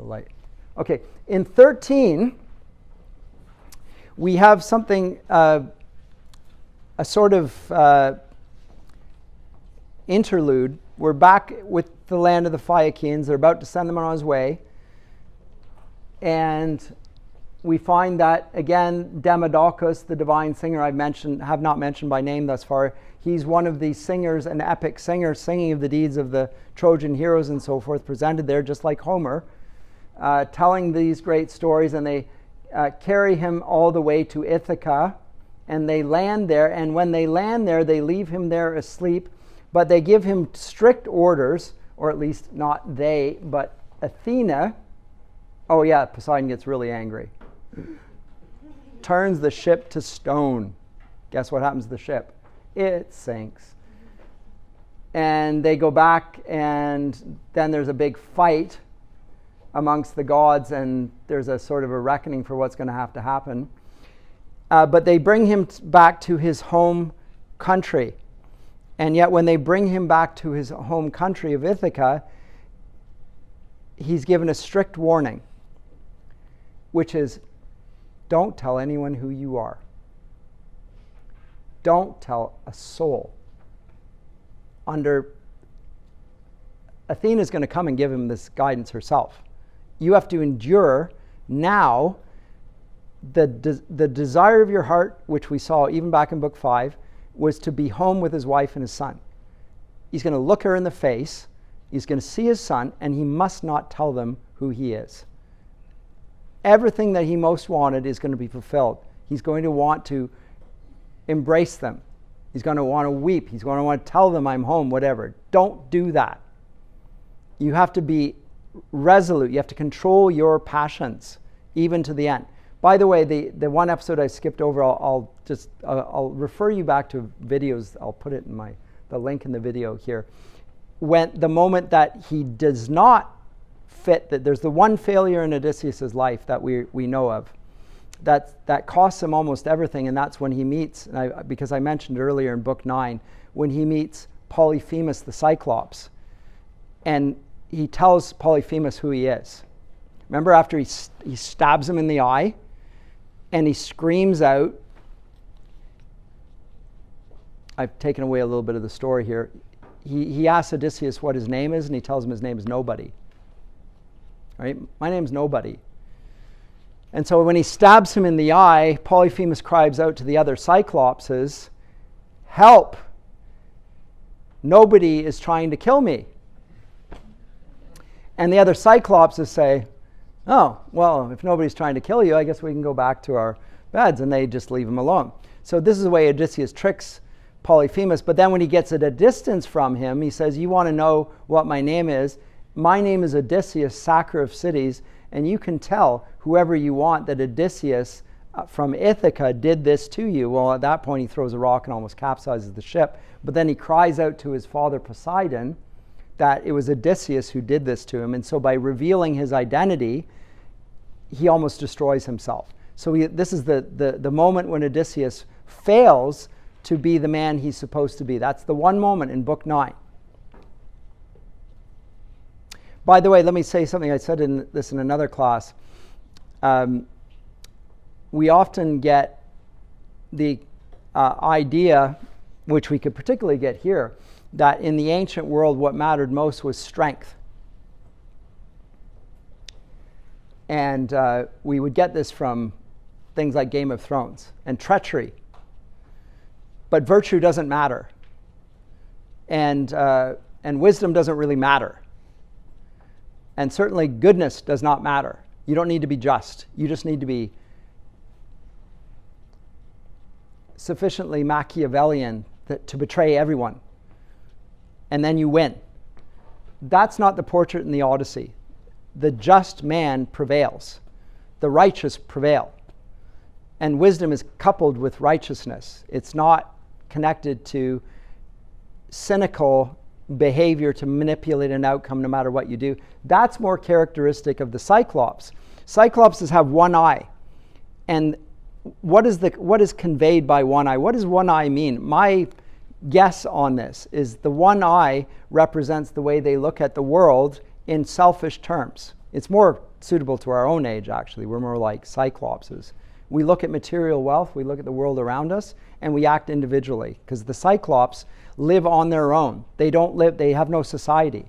light. Okay, in 13, we have something, a sort of interlude. We're back with the land of the Phaikians. They're about to send them on his way. And we find that, again, Demodocus, the divine singer have not mentioned by name thus far, he's one of the singers, an epic singer, singing of the deeds of the Trojan heroes and so forth, presented there just like Homer, telling these great stories. And they carry him all the way to Ithaca, and they land there. And when they land there, they leave him there asleep, but they give him strict orders, or at least not they, but Athena. Oh yeah, Poseidon gets really angry. Turns the ship to stone. Guess what happens to the ship? It sinks. And they go back, and then there's a big fight amongst the gods, and there's a sort of a reckoning for what's going to have to happen. But they bring him back to his home country. And yet when they bring him back to his home country of Ithaca, he's given a strict warning, which is, don't tell anyone who you are. Don't tell a soul. Athena's going to come and give him this guidance herself. You have to endure now the desire of your heart, which we saw even back in book 5, was to be home with his wife and his son. He's going to look her in the face. He's going to see his son, and he must not tell them who he is. Everything that he most wanted is going to be fulfilled. He's going to want to embrace them. He's going to want to weep. He's going to want to tell them, I'm home, whatever. Don't do that. You have to be resolute. You have to control your passions, even to the end. By the way, the one episode I skipped over, I'll refer you back to videos. I'll put it in the link in the video here. When the moment that he does not fit, that there's the one failure in Odysseus' life that we know of, that costs him almost everything, and that's when he meets, because I mentioned earlier in book 9, when he meets Polyphemus the Cyclops, and he tells Polyphemus who he is. Remember, after he stabs him in the eye, and he screams out, I've taken away a little bit of the story here. He asks Odysseus what his name is, and he tells him his name is Nobody. Right? My name's Nobody. And so when he stabs him in the eye, Polyphemus cries out to the other Cyclopses, help! Nobody is trying to kill me. And the other Cyclopses say, oh, well, if nobody's trying to kill you, I guess we can go back to our beds, and they just leave him alone. So this is the way Odysseus tricks Polyphemus. But then when he gets at a distance from him, he says, you want to know what my name is? My name is Odysseus, sacker of cities, and you can tell whoever you want that Odysseus from Ithaca did this to you. Well, at that point, he throws a rock and almost capsizes the ship. But then he cries out to his father Poseidon that it was Odysseus who did this to him. And so by revealing his identity, he almost destroys himself. So this is the moment when Odysseus fails to be the man he's supposed to be. That's the one moment in book 9. By the way, let me say something. I said this in another class. We often get the idea, which we could particularly get here, that in the ancient world what mattered most was strength. And we would get this from things like Game of Thrones and treachery. But virtue doesn't matter. And wisdom doesn't really matter. And certainly goodness does not matter. You don't need to be just. You just need to be sufficiently Machiavellian to betray everyone. And then you win. That's not the portrait in the Odyssey. The just man prevails. The righteous prevail. And wisdom is coupled with righteousness. It's not connected to cynical behavior to manipulate an outcome no matter what you do. That's more characteristic of the Cyclops. Cyclopses have one eye. And what is conveyed by one eye? What does one eye mean? My guess on this is the one eye represents the way they look at the world in selfish terms. It's more suitable to our own age, actually. We're more like Cyclopses. We look at material wealth, we look at the world around us, and we act individually. Because the Cyclops live on their own. They don't live, they have no society.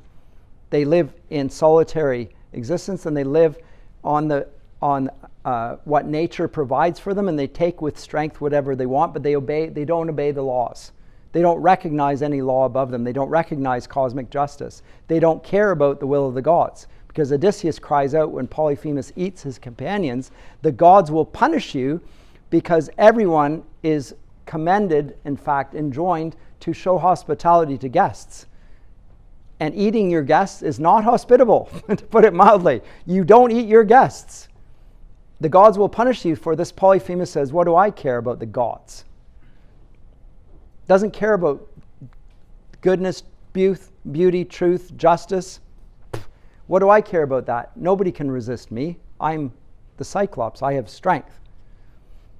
They live in solitary existence, and they live on what nature provides for them, and they take with strength whatever they want, but they don't obey the laws. They don't recognize any law above them. They don't recognize cosmic justice. They don't care about the will of the gods. Because Odysseus cries out when Polyphemus eats his companions, the gods will punish you, because everyone is commended, in fact, enjoined to show hospitality to guests. And eating your guests is not hospitable, to put it mildly. You don't eat your guests. The gods will punish you for this. Polyphemus says, what do I care about the gods? Doesn't care about goodness, beauty, truth, justice. What do I care about that? Nobody can resist me. I'm the Cyclops. I have strength.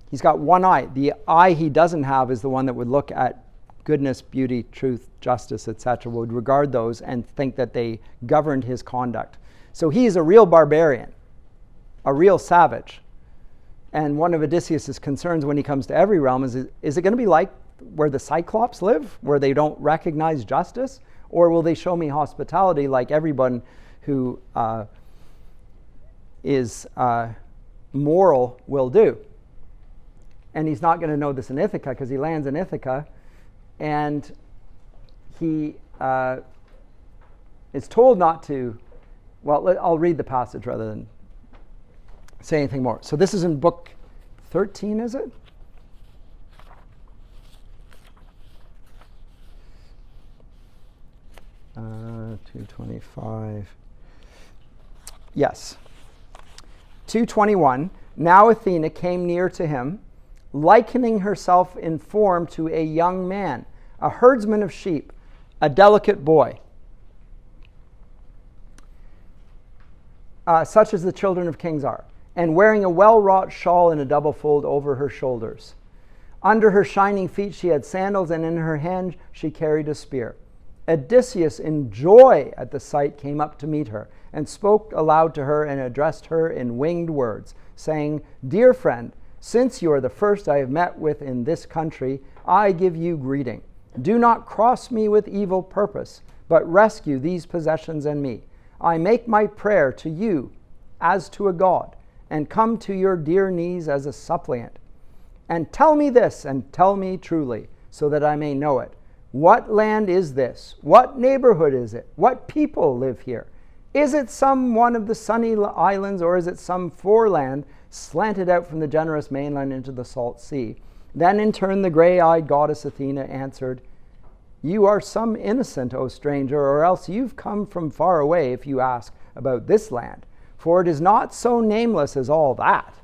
He's got one eye. The eye he doesn't have is the one that would look at goodness, beauty, truth, justice, etc., would regard those and think that they governed his conduct. So he is a real barbarian, a real savage. And one of Odysseus' concerns when he comes to every realm is it going to be like where the Cyclops live, where they don't recognize justice? Or will they show me hospitality like everyone who is moral will do? And he's not going to know this in Ithaca, because he lands in Ithaca, and he is told not to. Well, I'll read the passage rather than say anything more. So this is in book 13, is it? Uh, 225. Yes. 221. Now Athena came near to him, likening herself in form to a young man, a herdsman of sheep, a delicate boy, such as the children of kings are, and wearing a well-wrought shawl in a double fold over her shoulders. Under her shining feet she had sandals, and in her hand she carried a spear. Odysseus, in joy at the sight, came up to meet her, and spoke aloud to her, and addressed her in winged words, saying, "Dear friend, since you are the first I have met with in this country, I give you greeting. Do not cross me with evil purpose, but rescue these possessions and me. I make my prayer to you as to a god, and come to your dear knees as a suppliant. And tell me this, and tell me truly, so that I may know it. What land is this? What neighborhood is it? What people live here? Is it some one of the sunny islands, or is it some foreland slanted out from the generous mainland into the salt sea?" Then in turn the gray-eyed goddess Athena answered, "You are some innocent, O stranger, or else you've come from far away if you ask about this land, for it is not so nameless as all that."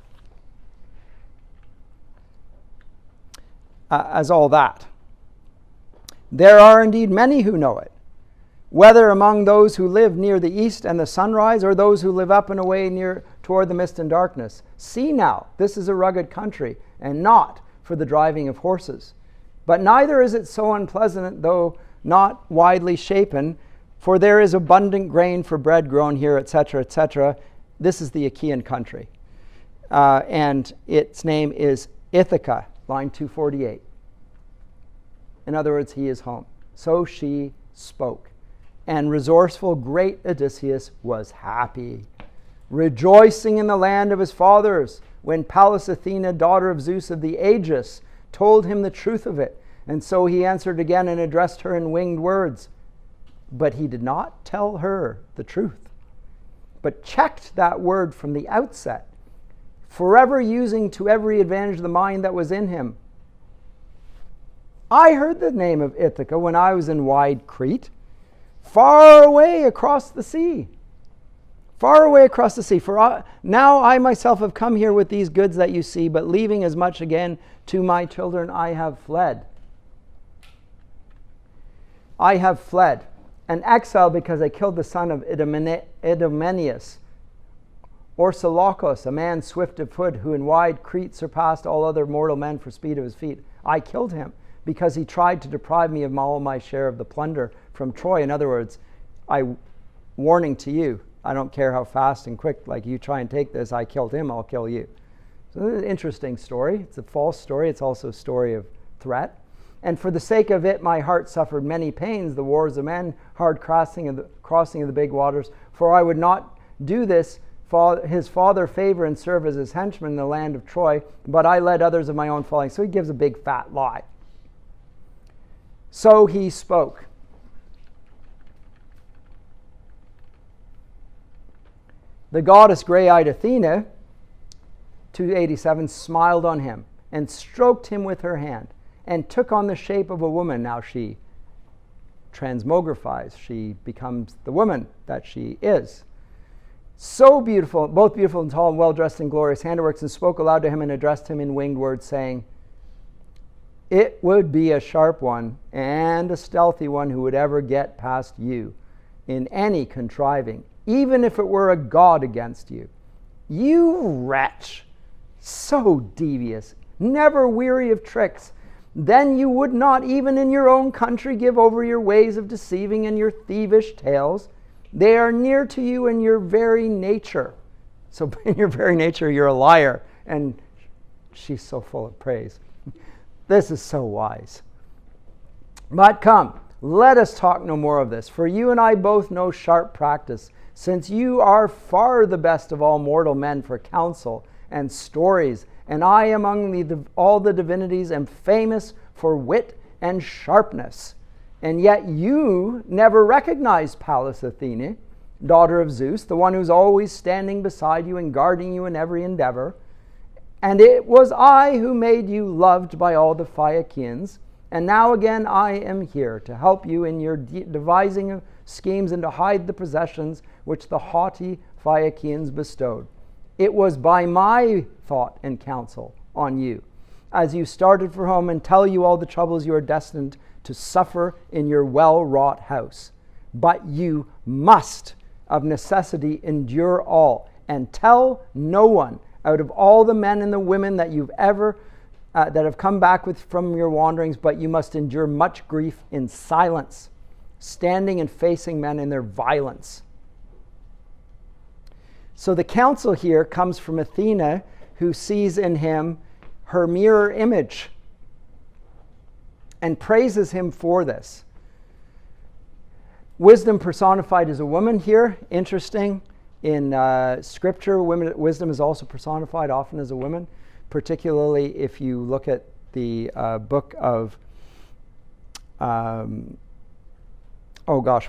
There are indeed many who know it, whether among those who live near the east and the sunrise, or those who live up and away near toward the mist and darkness. See now, this is a rugged country, and not for the driving of horses. But neither is it so unpleasant, though not widely shapen, for there is abundant grain for bread grown here, etc., etc. This is the Achaean country. And its name is Ithaca, line 248. In other words, he is home. So she spoke. And resourceful great Odysseus was happy, rejoicing in the land of his fathers, when Pallas Athena, daughter of Zeus of the Aegis, told him the truth of it. And so he answered again and addressed her in winged words. But he did not tell her the truth, but checked that word from the outset, forever using to every advantage the mind that was in him. I heard the name of Ithaca when I was in wide Crete, far away across the sea. Far away across the sea. For now I myself have come here with these goods that you see, but leaving as much again to my children, I have fled. I have fled, an exile, because I killed the son of Eumaeus, Orsilochus, a man swift of foot, who in wide Crete surpassed all other mortal men for speed of his feet. I killed him because he tried to deprive me of all my share of the plunder from Troy. In other words, warning to you, I don't care how fast and quick, like you try and take this, I killed him, I'll kill you. So this is an interesting story. It's a false story. It's also a story of threat. And for the sake of it, my heart suffered many pains, the wars of men, hard crossing of the big waters. For I would not do this, his father favor and serve as his henchman in the land of Troy, but I led others of my own falling. So he gives a big fat lie. So he spoke. The goddess gray-eyed Athena, 287, smiled on him and stroked him with her hand and took on the shape of a woman. Now she transmogrifies. She becomes the woman that she is. So beautiful, both beautiful and tall and well-dressed in glorious handiworks, and spoke aloud to him and addressed him in winged words, saying, it would be a sharp one and a stealthy one who would ever get past you in any contriving, even if it were a god against you. You wretch, so devious, never weary of tricks, then you would not even in your own country give over your ways of deceiving and your thievish tales. They are near to you in your very nature. So in your very nature, you're a liar. And she's so full of praise. This is so wise. But come, let us talk no more of this, for you and I both know sharp practice, since you are far the best of all mortal men for counsel and stories, and I among all the divinities am famous for wit and sharpness. And yet you never recognized Pallas Athene, daughter of Zeus, the one who's always standing beside you and guarding you in every endeavor. And it was I who made you loved by all the Phaikians. And now again I am here to help you in your devising of schemes and to hide the possessions which the haughty Phaikians bestowed. It was by my thought and counsel on you, as you started for home, and tell you all the troubles you are destined to suffer in your well-wrought house. But you must of necessity endure all, and tell no one out of all the men and the women that you've ever that have come back from your wanderings, but you must endure much grief in silence, standing and facing men in their violence. So the counsel here comes from Athena, who sees in him her mirror image and praises him for this. Wisdom personified as a woman here, interesting. In Scripture, wisdom is also personified often as a woman, particularly if you look at the book of,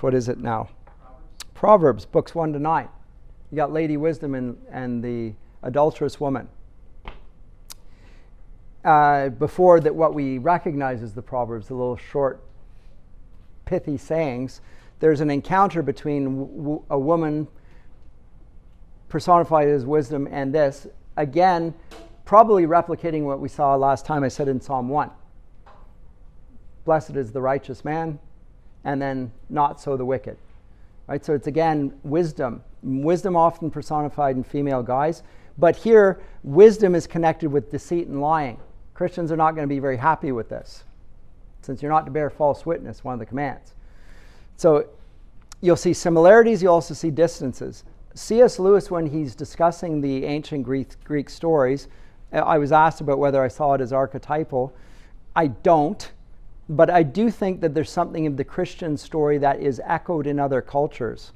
what is it now? Proverbs, books 1 to 9. You got Lady Wisdom and the adulterous woman. Before that, what we recognize as the Proverbs, the little short, pithy sayings, there's an encounter between a woman personified as wisdom and this. Again, probably replicating what we saw last time I said in Psalm 1. Blessed is the righteous man, and then not so the wicked. Right? So it's again wisdom. Wisdom often personified in female guise, but here wisdom is connected with deceit and lying. Christians are not going to be very happy with this, since you're not to bear false witness, one of the commands. So you'll see similarities, you'll also see distances. C.S. Lewis, when he's discussing the ancient Greek stories, I was asked about whether I saw it as archetypal. I don't, but I do think that there's something of the Christian story that is echoed in other cultures.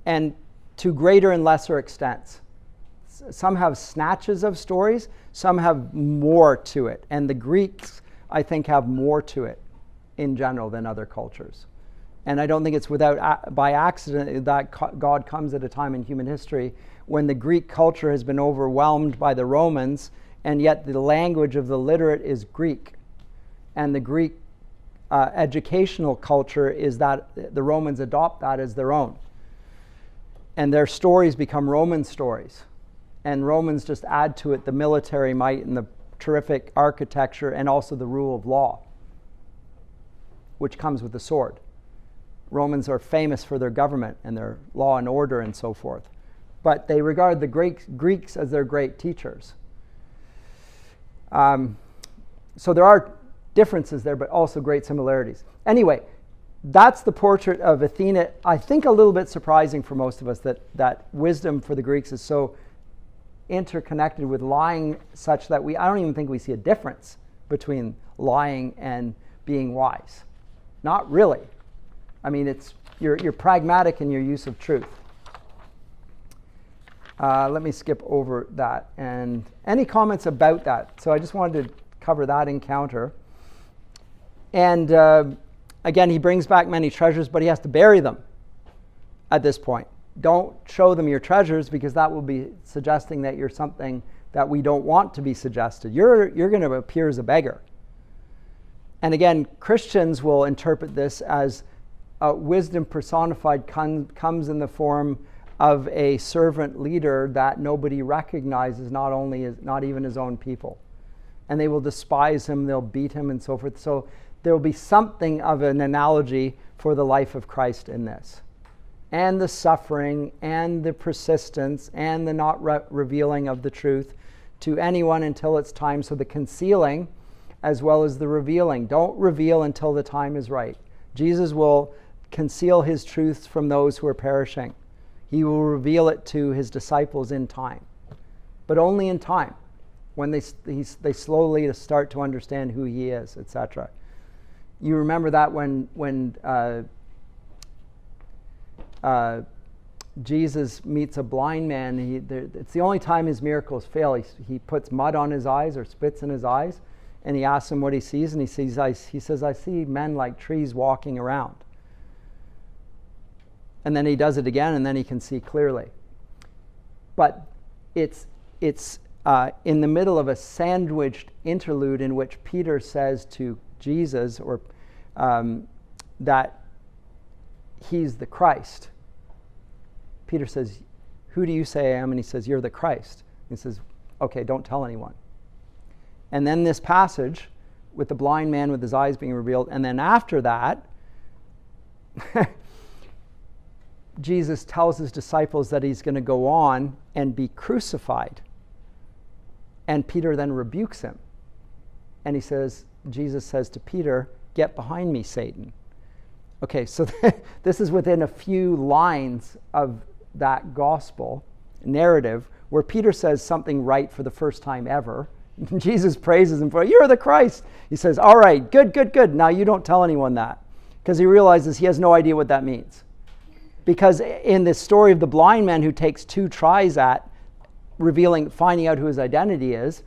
And to greater and lesser extents. Some have snatches of stories, some have more to it. And the Greeks, I think, have more to it in general than other cultures. And I don't think it's by accident that God comes at a time in human history when the Greek culture has been overwhelmed by the Romans, and yet the language of the literate is Greek. And the Greek educational culture is that the Romans adopt that as their own. And their stories become Roman stories. And Romans just add to it the military might and the terrific architecture and also the rule of law, which comes with the sword. Romans are famous for their government and their law and order and so forth. But they regard the Greeks as their great teachers. So there are differences there, but also great similarities. Anyway, that's the portrait of Athena. I think a little bit surprising for most of us that wisdom for the Greeks is so interconnected with lying, such that I don't even think we see a difference between lying and being wise. Not really. I mean, you're pragmatic in your use of truth. Let me skip over that. And any comments about that? So I just wanted to cover that encounter. And again, he brings back many treasures, but he has to bury them at this point. Don't show them your treasures, because that will be suggesting that you're something that we don't want to be suggested. You're going to appear as a beggar. And again, Christians will interpret this as wisdom personified comes in the form of a servant leader that nobody recognizes, not even his own people. And they will despise him, they'll beat him, and so forth. So there will be something of an analogy for the life of Christ in this. And the suffering, and the persistence, and the not revealing of the truth to anyone until it's time. So the concealing as well as the revealing. Don't reveal until the time is right. Jesus will conceal his truths from those who are perishing. He will reveal it to his disciples in time, but only in time, when they slowly start to understand who he is, etc. You remember that when Jesus meets a blind man, it's the only time his miracles fail. He puts mud on his eyes or spits in his eyes, and he asks him what he sees, and he says, I see men like trees walking around. And then he does it again, and then he can see clearly. But it's in the middle of a sandwiched interlude in which Peter says to Jesus that he's the Christ. Peter says, who do you say I am? And he says, you're the Christ. And he says, okay, don't tell anyone. And then this passage with the blind man with his eyes being revealed. And then after that, Jesus tells his disciples that he's going to go on and be crucified. And Peter then rebukes him. And Jesus says to Peter, get behind me, Satan. Okay, so this is within a few lines of that gospel narrative where Peter says something right for the first time ever. Jesus praises him for, you're the Christ. He says, all right, good. Now you don't tell anyone that. Because he realizes he has no idea what that means. Because in this story of the blind man who takes 2 tries at finding out who his identity is,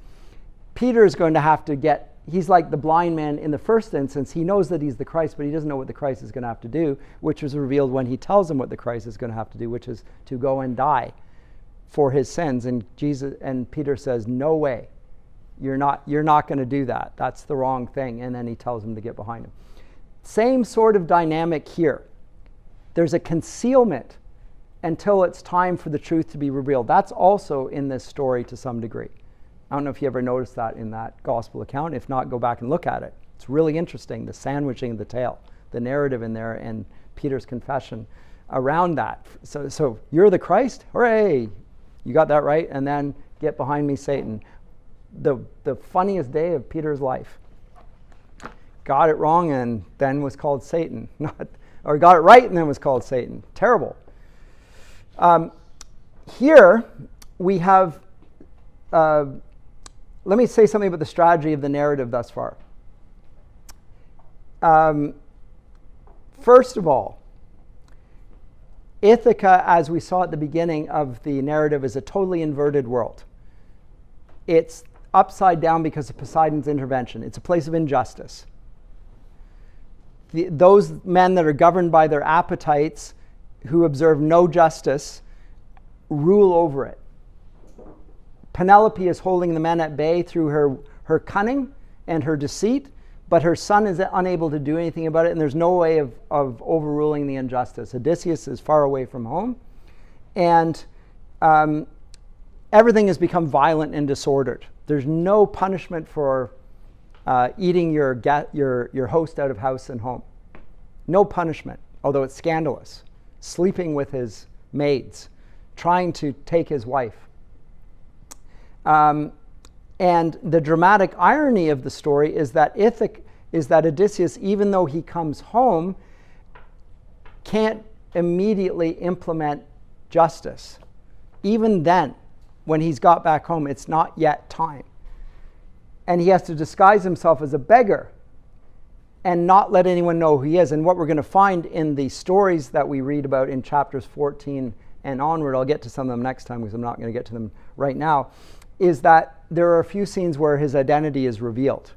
Peter is going to have to he's like the blind man in the first instance. He knows that he's the Christ, but he doesn't know what the Christ is going to have to do, which was revealed when he tells him what the Christ is going to have to do, which is to go and die for his sins. And Peter says, no way. You're not going to do that. That's the wrong thing. And then he tells him to get behind him. Same sort of dynamic here. There's a concealment until it's time for the truth to be revealed. That's also in this story to some degree. I don't know if you ever noticed that in that gospel account. If not, go back and look at it. It's really interesting, the sandwiching of the tale, the narrative in there, and Peter's confession around that. So you're the Christ? Hooray! You got that right? And then get behind me, Satan. The funniest day of Peter's life. Got it wrong and then was called Satan. Or got it right and then was called Satan. Terrible. Here we have, let me say something about the strategy of the narrative thus far. First of all, Ithaca, as we saw at the beginning of the narrative, is a totally inverted world. It's upside down because of Poseidon's intervention. It's a place of injustice. Those men that are governed by their appetites, who observe no justice, rule over it. Penelope is holding the men at bay through her cunning and her deceit, but her son is unable to do anything about it, and there's no way of overruling the injustice. Odysseus is far away from home, and everything has become violent and disordered. There's no punishment for eating your host out of house and home. No punishment, although it's scandalous. Sleeping with his maids, trying to take his wife. And the dramatic irony of the story is that Odysseus, even though he comes home, can't immediately implement justice. Even then, when he's got back home, it's not yet time. And he has to disguise himself as a beggar and not let anyone know who he is. And what we're going to find in the stories that we read about in chapters 14 and onward, I'll get to some of them next time because I'm not going to get to them right now, is that there are a few scenes where his identity is revealed.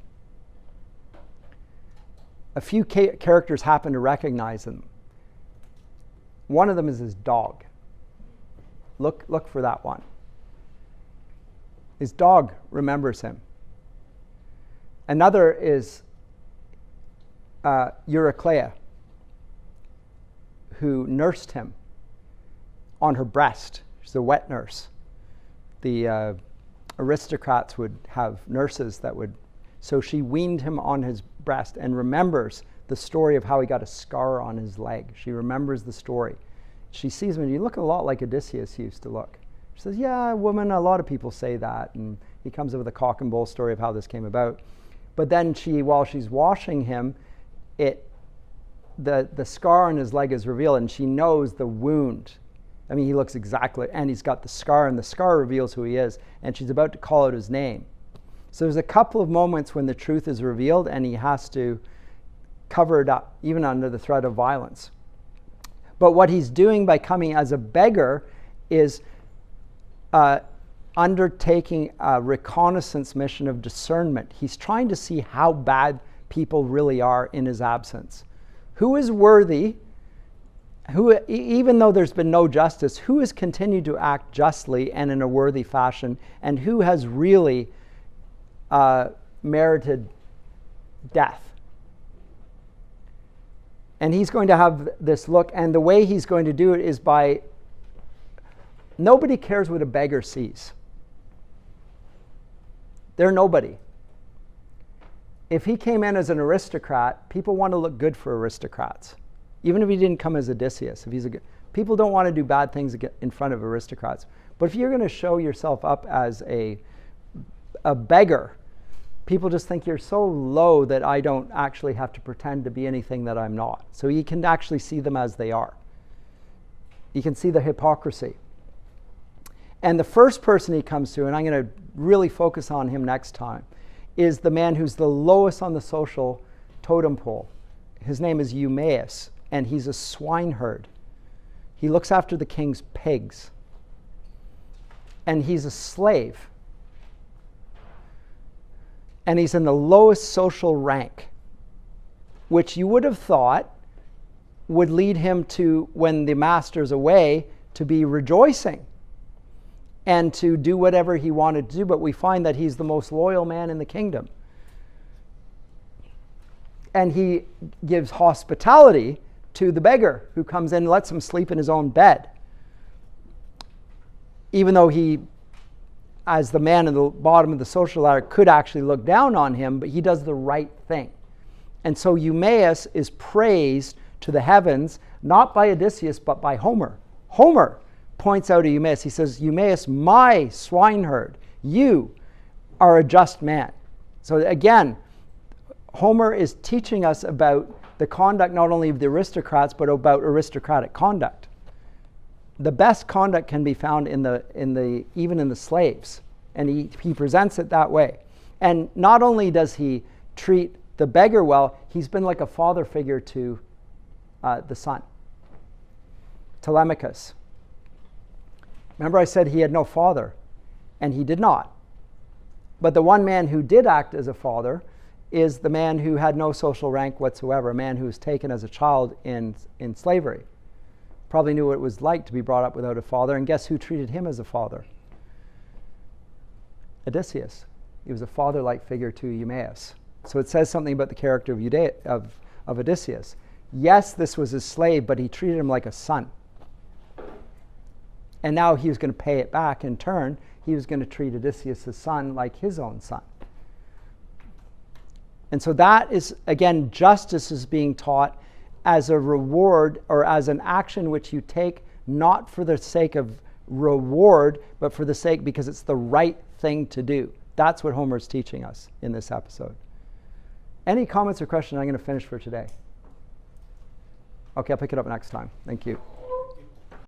A few characters happen to recognize him. One of them is his dog. Look for that one. His dog remembers him. Another is Eurycleia, who nursed him on her breast. She's a wet nurse. The aristocrats would have nurses that would, so she weaned him on his breast and remembers the story of how he got a scar on his leg. She remembers the story. She sees him and you look a lot like Odysseus used to look. She says, yeah, woman, a lot of people say that. And he comes up with a cock and bull story of how this came about. But then while she's washing him, the scar on his leg is revealed and she knows the wound. I mean, he looks exactly, and he's got the scar, and the scar reveals who he is, and she's about to call out his name. So there's a couple of moments when the truth is revealed and he has to cover it up, even under the threat of violence. But what he's doing by coming as a beggar is undertaking a reconnaissance mission of discernment. He's trying to see how bad people really are in his absence. Who is worthy? Who, even though there's been no justice, who has continued to act justly and in a worthy fashion, and who has really merited death? And he's going to have this look, and the way he's going to do it is by, nobody cares what a beggar sees. They're nobody. If he came in as an aristocrat, people want to look good for aristocrats. Even if he didn't come as Odysseus, people don't want to do bad things in front of aristocrats. But if you're going to show yourself up as a beggar, people just think you're so low that I don't actually have to pretend to be anything that I'm not. So you can actually see them as they are. You can see the hypocrisy. And the first person he comes to, and I'm going to really focus on him next time, is the man who's the lowest on the social totem pole. His name is Eumaeus, and he's a swineherd. He looks after the king's pigs. And he's a slave. And he's in the lowest social rank, which you would have thought would lead him to, when the master's away, to be rejoicing and to do whatever he wanted to do. But we find that he's the most loyal man in the kingdom. And he gives hospitality to the beggar who comes in and lets him sleep in his own bed. Even though he, as the man at the bottom of the social ladder, could actually look down on him, but he does the right thing. And so Eumaeus is praised to the heavens, not by Odysseus, but by Homer. Homer points out to Eumaeus, he says, Eumaeus, my swineherd, you are a just man. So again, Homer is teaching us about the conduct not only of the aristocrats, but about aristocratic conduct. The best conduct can be found even in the slaves, and he presents it that way. And not only does he treat the beggar well, he's been like a father figure to the son, Telemachus. Remember I said he had no father, and he did not. But the one man who did act as a father is the man who had no social rank whatsoever, a man who was taken as a child in slavery. Probably knew what it was like to be brought up without a father, and guess who treated him as a father? Odysseus. He was a father-like figure to Eumaeus. So it says something about the character of Odysseus. Yes, this was his slave, but he treated him like a son. And now he was going to pay it back in turn. He was going to treat Odysseus' son like his own son. And so that is, again, justice is being taught as a reward or as an action which you take not for the sake of reward, but for the sake because it's the right thing to do. That's what Homer's teaching us in this episode. Any comments or questions? I'm going to finish for today. Okay, I'll pick it up next time. Thank you.